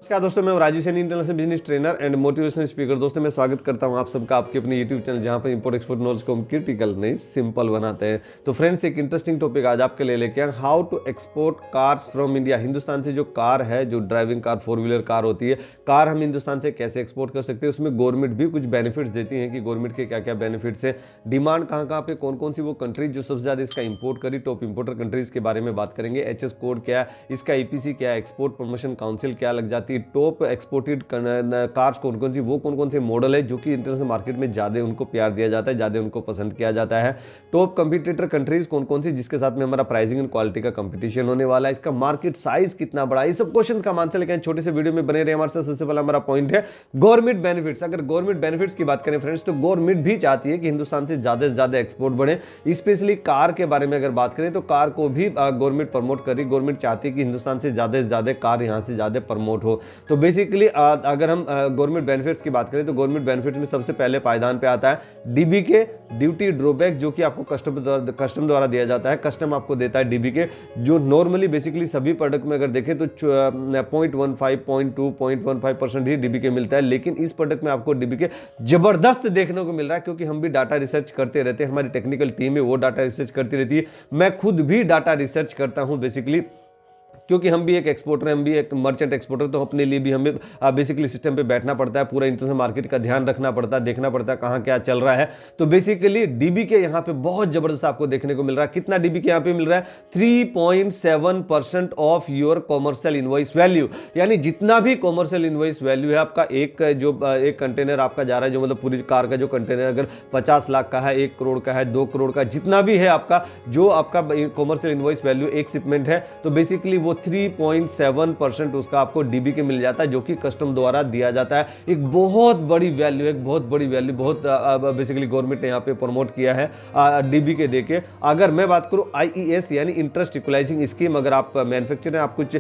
नमस्कार दोस्तों, मैं Rajiv Saini, international business trainer and motivational speaker. दोस्तों मैं स्वागत करता हूं आप सबका आपके अपने यूट्यूब चैनल, जहां पर इंपोर्ट एक्सपोर्ट नॉलेज को हम क्रिटिकल नहीं सिंपल बनाते हैं। तो फ्रेंड्स, एक इंटरेस्टिंग टॉपिक आज आपके लिए लेके आए, how to export cars from India. Hindustan से जो कार है, जो ड्राइविंग कार, 4 व्हीलर कार होती है, कार हम हिंदुस्तान से कैसे एक्सपोर्ट कर सकते हैं। उसमें गवर्नमेंट भी कुछ बेनिफिट्स देती है कि गवर्नमेंट के क्या क्या बेनिफिट्स है, डिमांड कहाँ कहाँ पे, कौन कौन सी वो कंट्रीज जो सबसे ज्यादा इसका इंपोर्ट करी, टॉप इंपोर्टर कंट्रीज के बारे में बात करेंगे। एचएस कोड क्या है, इसका ईपीसी क्या है, एक्सपोर्ट प्रमोशन काउंसिल क्या लग जाती है, टॉप एक्सपोर्टेड कार्स कौन कौन सी, वो कौन कौन से मॉडल है जो कि इंटरनेशनल मार्केट में ज़्यादा उनको प्यार दिया जाता है, ज़्यादा उनको पसंद किया जाता है। टॉप कंपटीटर कंट्रीज कौन कौन सी जिसके साथ में हमारा प्राइसिंग एंड क्वालिटी का कंपटीशन होने वाला है, इसका मार्केट साइज कितना बड़ा है, ये सब क्वेश्चन का आंसर लेकर छोटे से वीडियो में बने रहे हमारे साथ। सबसे पहला हमारा पॉइंट है गवर्नमेंट बेनिफिट्स। अगर गवर्नमेंट बेनिफिट्स की बात करें फ्रेंड्स, तो गवर्नमेंट भी चाहती है कि हिंदुस्तान से ज्यादा एक्सपोर्ट बढ़े। स्पेशली कार के बारे में अगर बात करें तो कार को भी गवर्नमेंट प्रमोट करी। गवर्नमेंट चाहती है कि हिंदुस्तान से ज्यादा कार यहां से ज्यादा प्रमोट हो। तो बेसिकली अगर हम गवर्नमेंट बेनिफिट्स की बात करें तो गवर्नमेंट बेनिफिट्स में सबसे पहले पायदान पे आता है डीबीके, ड्यूटी ड्रॉबैक, जो कि आपको कस्टम द्वारा दिया जाता है। कस्टम आपको देता है डीबीके, जो नॉर्मली बेसिकली सभी प्रोडक्ट में अगर देखें तो 0.15, 0.2, 0.15% ही डीबीके मिलता है। लेकिन इस प्रोडक्ट में आपको डीबीके जबरदस्त देखने को मिल रहा है, क्योंकि हम भी डाटा रिसर्च करते रहते हैं, हमारी टेक्निकल टीम है वो डाटा रिसर्च करती रहती है। मैं खुद भी डाटा रिसर्च करता हूं बेसिकली, क्योंकि हम भी एक एक्सपोर्टर हैं, हम भी एक मर्चेंट एक्सपोर्टर, तो अपने लिए भी हमें बेसिकली सिस्टम पे बैठना पड़ता है, पूरा इंटरनेशनल मार्केट का ध्यान रखना पड़ता है, देखना पड़ता है कहाँ क्या चल रहा है। तो बेसिकली डीबीके यहाँ पे बहुत जबरदस्त आपको देखने को मिल रहा है। कितना डीबीके यहाँ पे मिल रहा है? 3.7% of your commercial invoice value. यानी जितना भी कॉमर्शियल इनवॉइस वैल्यू है आपका, एक कंटेनर आपका जा रहा है, जो मतलब पूरी कार का जो कंटेनर अगर 50 लाख का है, 1 करोड़ का है, 2 करोड़ का, जितना भी है आपका, जो आपका कॉमर्शियल इनवॉइस वैल्यू एक शिपमेंट है, तो बेसिकली वो 3.7% उसका आपको डीबी के मिल जाता है, जो कि कस्टम द्वारा दिया जाता है। एक बहुत बड़ी वैल्यू, बहुत बेसिकली गवर्नमेंट ने यहाँ पे प्रमोट किया है डीबी के देके। अगर मैं बात करूं आईईएस यानी इंटरेस्ट इक्वलाइजिंग स्कीम, अगर आप मैन्युफैक्चरर हैं, आप कुछ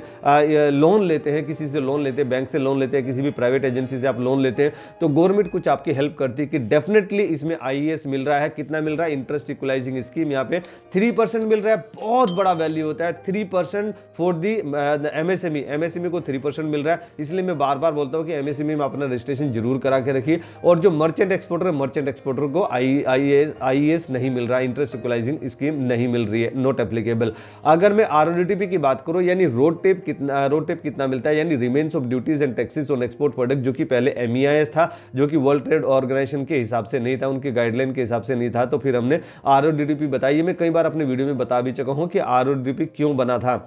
लोन लेते हैं, किसी से लोन लेते हैं, बैंक से लोन लेते हैं, किसी भी प्राइवेट एजेंसी से आप लोन लेते हैं, तो गवर्नमेंट कुछ आपकी हेल्प करती है कि डेफिनेटली इसमें आईईएस मिल रहा है। कितना मिल रहा है? इंटरेस्ट इक्वलाइजिंग स्कीम यहाँ पे 3% मिल रहा है। बहुत बड़ा वैल्यू होता है 3% फॉर दी एमएसएमई को 3% मिल रहा है। इसलिए मैं बार बार बोलता हूं कि एमएसएमई में अपना रजिस्ट्रेशन जरूर करा के रखिए। और जो मर्चेंट एक्सपोर्टर को आईईएस नहीं मिल रहा है, इंटरेस्ट इक्वलाइजिंग स्कीम नहीं मिल रही है, नॉट एप्लीकेबल। अगर मैं आरओडीटीपी की बात करूं, यानी रोड टेप कितना मिलता है, यानी remains of duties and taxes on export product, जो कि पहले एमईआईएस था, जो कि वर्ल्ड ट्रेड ऑर्गेनाइजेशन के हिसाब से नहीं था, उनके गाइडलाइन के हिसाब से नहीं था। तो फिर हमने आरओडीटीपी बताई। मैं कई बार अपने वीडियो में बता भी चुका हूं कि आरओडीटीपी क्यों बना था।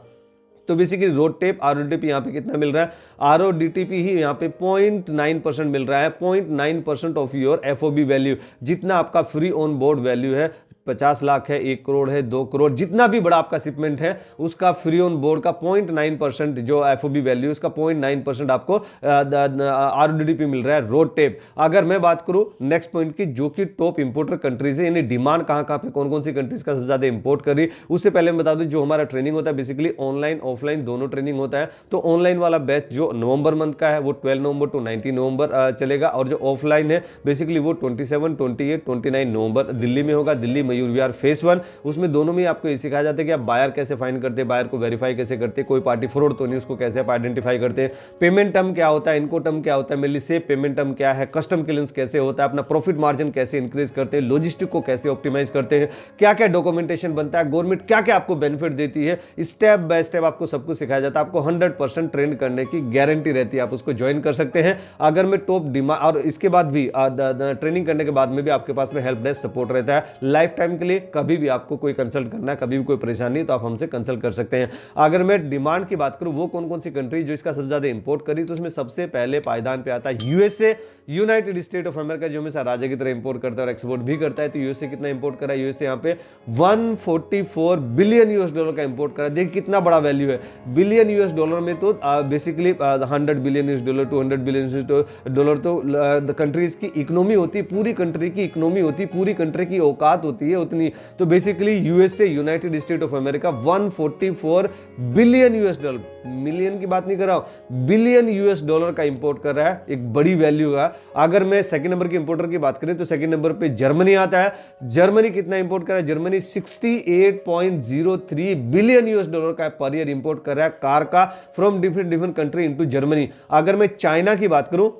तो बेसिकली रोड टेप आरओडीटीपी यहाँ पे कितना मिल रहा है? आरओडीटीपी ही यहाँ पे 0.9% मिल रहा है। 0.9% ऑफ योर एफओबी वैल्यू, जितना आपका फ्री ऑन बोर्ड वैल्यू है, 50 लाख है, 1 करोड़ है, 2 करोड़, जितना भी बड़ा आपका शिपमेंट है, उसका फ्री ऑन बोर्ड का 0.9% जो एफओबी वैल्यू, उसका 0.9% आपको आरओडीटीपी मिल रहा है रोड टेप। अगर मैं बात करूं नेक्स्ट पॉइंट की, जो कि टॉप इंपोर्टर कंट्रीज है, यानी डिमांड कहां पे, कौन कौन सी कंट्रीज का सबसे ज्यादा इंपोर्ट कर रही, उससे पहले मैं बता दूं, जो हमारा ट्रेनिंग होता है बेसिकली ऑनलाइन ऑफलाइन दोनों ट्रेनिंग होता है। तो ऑनलाइन वाला बैच जो नवंबर मंथ का है वो 12 नवंबर टू 19 नवंबर चलेगा, और जो ऑफलाइन है बेसिकली वो 27, 28, 29 नवंबर दिल्ली में होगा, दिल्ली मयूर विहार फेस 1। उसमें दोनों में आपको ये सिखाया जाता है कि आप बायर कैसे फाइंड करते हैं, बायर को वेरीफाई कैसे करते हैं, कोई पार्टी फ्रॉड तो नहीं, उसको कैसे आप आइडेंटिफाई करते हैं, पेमेंट टर्म क्या होता है, इनको टर्म क्या होता है, मेनली से पेमेंट टर्म क्या है, कस्टम क्लियरेंस कैसे होता है, अपना प्रॉफिट मार्जिन कैसे इंक्रीज करते हैं, लॉजिस्टिक को कैसे ऑप्टिमाइज करते हैं, क्या क्या डॉक्यूमेंटेशन बनता है, गवर्नमेंट क्या क्या आपको बेनिफिट देती है, स्टेप बाय स्टेप आपको सब कुछ सिखाया जाता है। आपको 100% ट्रेन करने की गारंटी रहती है, आप उसको ज्वाइन कर सकते हैं। अगर मैं टॉप डिमांड, और इसके बाद भी ट्रेनिंग करने के बाद में भी आपके पास में हेल्प डेस्क सपोर्ट रहता है लाइफ टाइम के लिए। कभी भी आपको कोई कंसल्ट करना है, कभी भी कोई परेशानी, तो आप हमसे कंसल्ट कर सकते हैं। अगर मैं डिमांड की बात करूं, वो कौन कौन सी कंट्री जो इसका सबसे ज्यादा इंपोर्ट करी, तो उसमें सबसे पहले पायदान पे आता है USA, United state of America, जो हमेशा राजा की तरह इंपोर्ट करता है और एक्सपोर्ट भी करता है। तो यूएसए कितना इंपोर्ट करा? यूएसए यहाँ पे 144 बिलियन यूएस डॉलर का इंपोर्ट करा। देखिए कितना बड़ा वैल्यू है, बिलियन यूएस डॉलर में। तो basically 100 billion US dollar, 200 billion US dollar तो कंट्रीज की इकोनॉमी होती है, पूरी कंट्री की इकोनॉमी होती है, पूरी कंट्री की औकात होती है। है उतनी। तो basically USA, United state of America 144 billion US dollar, million की बात नहीं कर रहा हूं, बिलियन यूएस डॉलर का इंपोर्ट कर रहा है, एक बड़ी वैल्यू का। अगर मैं सेकंड नंबर के इंपोर्टर की बात करें तो सेकंड नंबर पे जर्मनी आता है। जर्मनी कितना इंपोर्ट कर रहा है? जर्मनी 68.03 बिलियन यूएस डॉलर का पर ईयर इंपोर्ट कर रहा है कार का from different country into Germany. अगर मैं चाइना की बात करूं,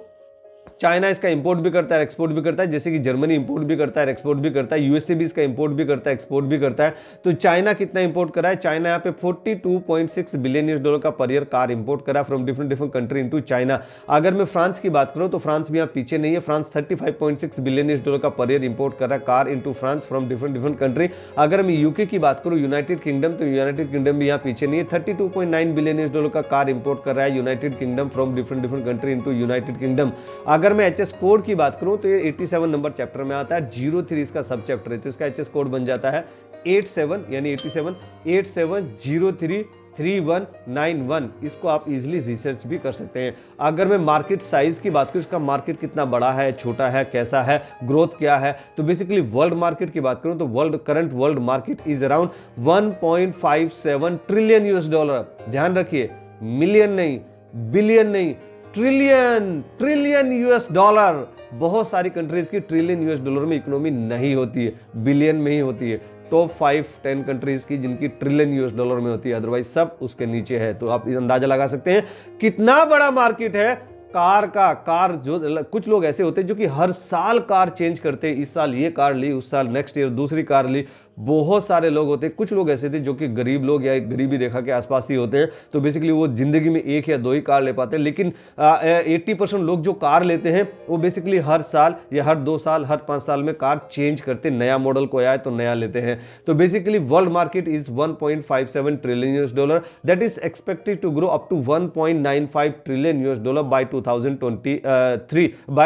चाइना इसका इंपोर्ट भी करता है, एक्सपोर्ट भी करता है, जैसे कि जर्मनी इंपोर्ट भी करता है, एक्सपोर्ट भी करता है, यूएसए भी इसका इंपोर्ट भी करता है, एक्सपोर्ट भी करता है। तो चाइना कितना इंपोर्ट कर रहा है? चाइना यहाँ पे 42.6 बिलियन यूएस डॉलर का पर ईयर कार इंपोर्ट करा from different country into China. अगर मैं फ्रांस की बात करूं तो फ्रांस भी यहाँ पीछे नहीं है, फ्रांस 35.6 बिलियन यूएस डॉलर का पर ईयर इंपोर्ट कर रहा है car into France from different country. अगर मैं यूके की बात करूं, यूनाइटेड किंगडम, तो यूनाइटेड किंगडम भी यहाँ पीछे नहीं है, 32.9 बिलियन यूएस डॉलर का कार इंपोर्ट कर रहा है United kingdom from different country into United kingdom. अगर मैं एचएस कोड की बात करूं तो ये 87 नंबर चैप्टर में आता है, 03 इसका सब चैप्टर है, तो इसका एचएस कोड बन जाता है 87 यानी 87 87033191। इसको आप इजीली रिसर्च भी कर सकते हैं। अगर मैं मार्केट साइज की बात करूं, इसका मार्केट कितना बड़ा है, छोटा है, कैसा है, ग्रोथ क्या है, तो बेसिकली वर्ल्ड मार्केट की बात करूं तो current world market is around 1.57 trillion US dollar. ध्यान रखिए, मिलियन नहीं, बिलियन नहीं, ट्रिलियन यूएस डॉलर। बहुत सारी कंट्रीज की ट्रिलियन यूएस डॉलर में इकोनॉमी नहीं होती है, बिलियन में ही होती है। टॉप 5-10 कंट्रीज की जिनकी ट्रिलियन यूएस डॉलर में होती है, अदरवाइज सब उसके नीचे है। तो आप अंदाजा लगा सकते हैं कितना बड़ा मार्केट है कार का। कार जो कुछ लोग ऐसे होते हैं जो कि हर साल कार चेंज करते हैं, इस साल ये कार ली, उस साल नेक्स्ट ईयर दूसरी कार ली। बहुत सारे लोग होते हैं, कुछ लोग ऐसे थे जो कि गरीब लोग या गरीबी रेखा के आसपास ही होते हैं, तो बेसिकली वो जिंदगी में एक या दो ही कार ले पाते हैं। लेकिन 80% लोग जो कार लेते हैं वो बेसिकली हर साल या हर 2 साल, हर 5 साल में कार चेंज करते, नया मॉडल को आया है तो नया लेते हैं। तो basically world market is 1.57 trillion US dollar, that is expected to grow up to 1.95 trillion US dollar by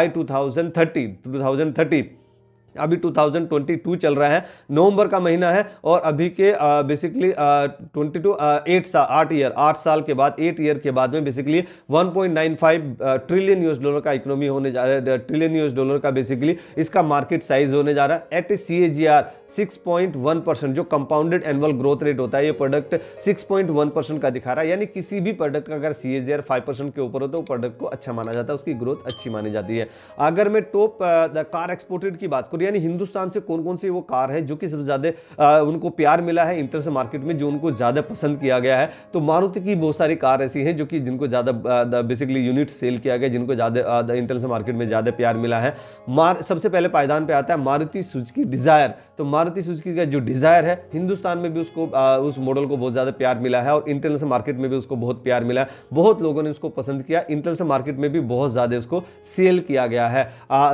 2030। अभी 2022 चल रहा है, नवंबर का महीना है और अभी के बेसिकली 8 साल के बाद, 8 ईयर के बाद में बेसिकली 1.95 ट्रिलियन यूएस डॉलर का इकोनॉमी होने जा रहा है, ट्रिलियन यूएस डॉलर का बेसिकली इसका मार्केट साइज होने जा रहा है। एट CAGR 6.1%, जो कंपाउंडेड एनुअल ग्रोथ रेट होता है, ये प्रोडक्ट 6.1% का दिखा रहा है। यानी किसी भी प्रोडक्ट का अगर CAGR 5% के ऊपर हो तो प्रोडक्ट को अच्छा माना जाता है, उसकी ग्रोथ अच्छी मानी जाती है। अगर मैं टॉप कार एक्सपोर्टेड की बात करूं, यानी हिंदुस्तान से कौन कौन सी वो कार है जो कि सबसे ज्यादा उनको प्यार मिला है इंटरनेशनल मार्केट में, जो उनको ज्यादा पसंद किया गया है, तो मारुति की बहुत सारी कार ऐसी हैं जो कि जिनको ज्यादा बेसिकली यूनिट सेल किया गया, जिनको ज्यादा इंटरनेशनल मार्केट में ज्यादा प्यार मिला है। सबसे पहले पायदान पे आता है मारुति सुजुकी डिजायर। तो मारुति सुजुकी का जो डिजायर है, हिंदुस्तान में भी उसको उस मॉडल को बहुत ज्यादा प्यार मिला है और इंटरनेशनल मार्केट में भी उसको बहुत प्यार मिला है, बहुत लोगों ने उसको पसंद किया, इंटरनेशनल मार्केट में भी बहुत ज्यादा उसको सेल किया गया है।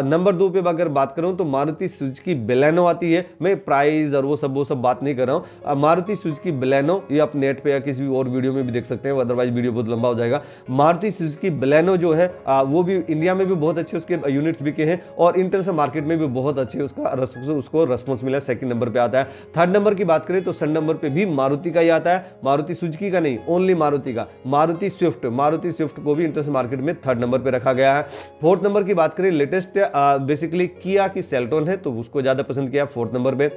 नंबर 2 पे अगर बात करूं तो मारुति सुजुकी बेलेनो आती है। मैं प्राइस और वो सब बात नहीं कर रहा हूं। मारुति सुजुकी बेलेनो, ये आप नेट पे या किसी भी और वीडियो में भी देख सकते हैं, अदरवाइज वीडियो बहुत लंबा हो जाएगा। मारुति सुजुकी बेलेनो जो है वो भी इंडिया में भी बहुत अच्छे उसके यूनिट्स बिके हैं और इंटरनेशनल मार्केट में भी बहुत अच्छे उसको रेस्पॉन्स मिला, सेकंड नंबर पे आता है। थर्ड नंबर की बात करें तो थर्ड नंबर पे भी मारुति का ही आता है, मारुति सुजुकी का नहीं, ओनली मारुति का, मारुति स्विफ्ट को भी इंटरनेशनल मार्केट में थर्ड नंबर पे रखा गया है। फोर्थ नंबर की बात करें, लेटेस्ट बेसिकली किया की सेल्टोन है, तो उसको ज्यादा पसंद किया फोर्थ नंबर पे।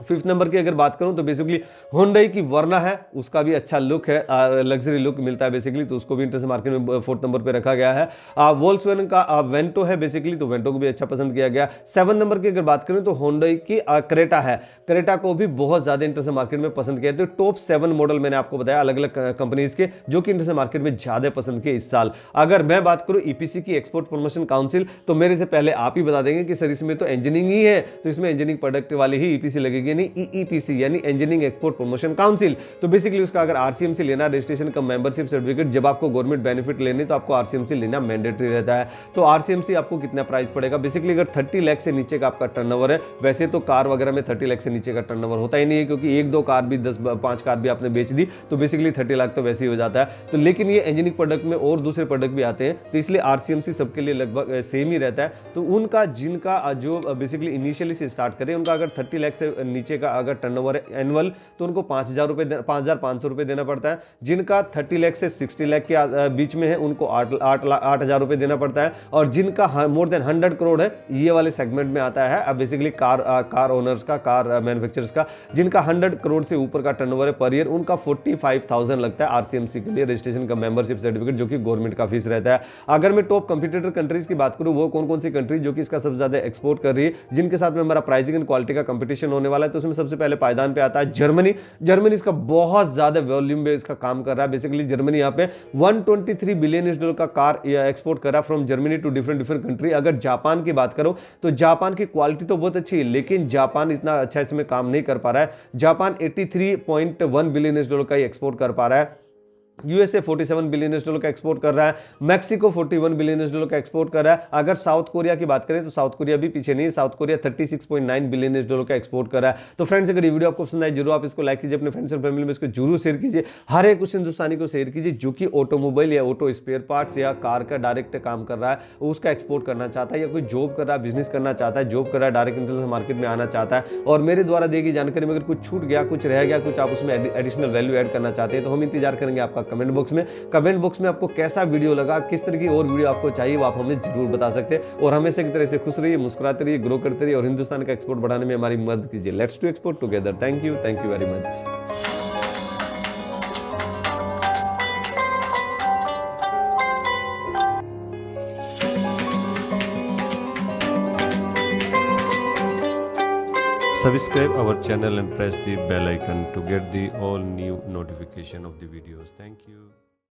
फिफ्थ नंबर की अगर बात करूं तो बेसिकली हुंडई की वर्ना है, उसका भी अच्छा लुक है, लग्जरी लुक मिलता है बेसिकली, तो उसको भी इंटरनेशनल मार्केट में फोर्थ नंबर पे रखा गया है। वोल्क्सवैगन का वेंटो है बेसिकली, तो वेंटो को भी अच्छा पसंद किया गया। 7 नंबर की अगर बात करें तो हुंडई की क्रेटा है, क्रेटा को भी बहुत ज्यादा इंटरनेशनल मार्केट में पसंद किया। तो टॉप 7 मॉडल मैंने आपको बताया अलग अलग कंपनीज के, जो कि इंटरनेशनल मार्केट में ज्यादा पसंद किए इस साल। अगर मैं बात करूं EPC की, एक्सपोर्ट प्रमोशन काउंसिल, तो मेरे से पहले आप ही बता देंगे कि सर इसमें तो इंजीनियरिंग ही है, तो इसमें इंजीनियरिंग प्रोडक्ट वाली ही EPC लगेगी, नहीं EEPC यानी इंजीनियरिंग एक्सपोर्ट प्रमोशन काउंसिल। तो बेसिकली उसका अगर RCMC लेना, रजिस्ट्रेशन का मेंबरशिप सर्टिफिकेट, जब आपको गवर्नमेंट बेनिफिट लेने तो आपको RCMC लेना मैंडेटरी रहता है। तो RCMC आपको कितना प्राइस पड़ेगा, बेसिकली अगर 30 लाख से नीचे का आपका टर्नओवर है, वैसे तो कार वगैरह में 30 लाख से नीचे का टर्नओवर होता ही नहीं है, क्योंकि 1-2 कार भी 10-5 कार भी आपने बेच दी तो बेसिकली 30 लाख तो वैसे ही हो जाता है। तो लेकिन ये इंजीनियरिंग प्रोडक्ट में और दूसरे प्रोडक्ट भी आते हैं, तो इसलिए RCMC सबके लिए लगभग सेम ही रहता है। तो उनका जिनका जो बेसिकली इनिशियली से स्टार्ट करें, उनका अगर 30 लाख से नीचे का अगर टर्नओवर है एनुअल तो उनको 5,500 रुपये देना पड़ता है। जिनका 30 लाख से 60 लाख के बीच में है उनको 8,000 रुपये देना पड़ता है। और जिनका मोर देन 100 करोड़ है, ये वाले सेगमेंट में आता है अब बेसिकली कार ओनर्स का, कार मैन्युफैक्चरर्स का, जिनका 100 करोड़ से ऊपर का टर्नओवर है पर ईयर, उनका 45,000 लगता है आरसीएमसी के लिए रजिस्ट्रेशन का मेंबरशिप सर्टिफिकेट, जो कि गवर्नमेंट का फीस रहता है। अगर मैं टॉप कंपटीटर कंट्रीज की बात करूं, वो कौन कौन सी कंट्री जो कि इसका सबसे ज्यादा एक्सपोर्ट कर रही है, जिनके साथ में हमारा प्राइसिंग एंड क्वालिटी का कंपटीशन होने वाला है, तो उसमें सबसे पहले पायदान पे आता है जर्मनी। जर्मनी इसका बहुत ज्यादा वॉल्यूम में इसका काम कर रहा है। बेसिकली जर्मनी यहाँ पे 123 बिलियन US$ का कार एक्सपोर्ट कर रहा है from Germany to different country. अगर जापान की बात करो तो जापान की क्वालिटी तो बहुत अच्छी है, लेकिन जापान इतना अच्छा इसमें काम नहीं कर पा रहा है। जापान 83.1 बिलियन US$ का एक्सपोर्ट कर पा रहा है। यूएसए 47 बिलियन US$ का एक्सपोर्ट कर रहा है। मैक्सिको 41 बिलियन US$ का एक्सपोर्ट कर रहा है। अगर साउथ कोरिया की बात करें तो साउथ कोरिया भी पीछे नहीं है, साउथ कोरिया 36.9 बिलियन US$ का एक्सपोर्ट कर रहा है। तो फ्रेंड्स, अगर ये वीडियो आपको पसंद आए जरूर आप इसको लाइक कीजिए, अपने फ्रेंड्स एंड फैमिली में इसको जरूर शेयर कीजिए। हर एक उस हिंदुस्तानी को शेयर कीजिए जो कि ऑटोमोबाइल या ऑटो स्पेयर पार्ट्स या कार का डायरेक्ट काम कर रहा है, उसका एक्सपोर्ट करना चाहता है, या कोई जॉब कर रहा है, बिजनेस करना चाहता है, जॉब कर रहा है, डायरेक्ट इंटरनेशनल मार्केट में आना चाहता है, और मेरे द्वारा दी गई जानकारी में अगर कुछ छूट गया, कुछ रह गया, कुछ आप उसमें एडिशनल वैल्यू ऐड करना चाहते हैं, तो हम इंतजार करेंगे आपका कमेंट बॉक्स में। कमेंट बॉक्स में आपको कैसा वीडियो लगा, किस तरह की और वीडियो आपको चाहिए, वो आप हमें जरूर बता सकते हैं। और हमेशा की तरह से खुश रहिए, मुस्कुराते रहिए, ग्रो करते रहिए और हिंदुस्तान का एक्सपोर्ट बढ़ाने में हमारी मदद कीजिए। Let's to export together. Thank you very much. Subscribe our channel and press the bell icon to get the all new notification of the videos. Thank you.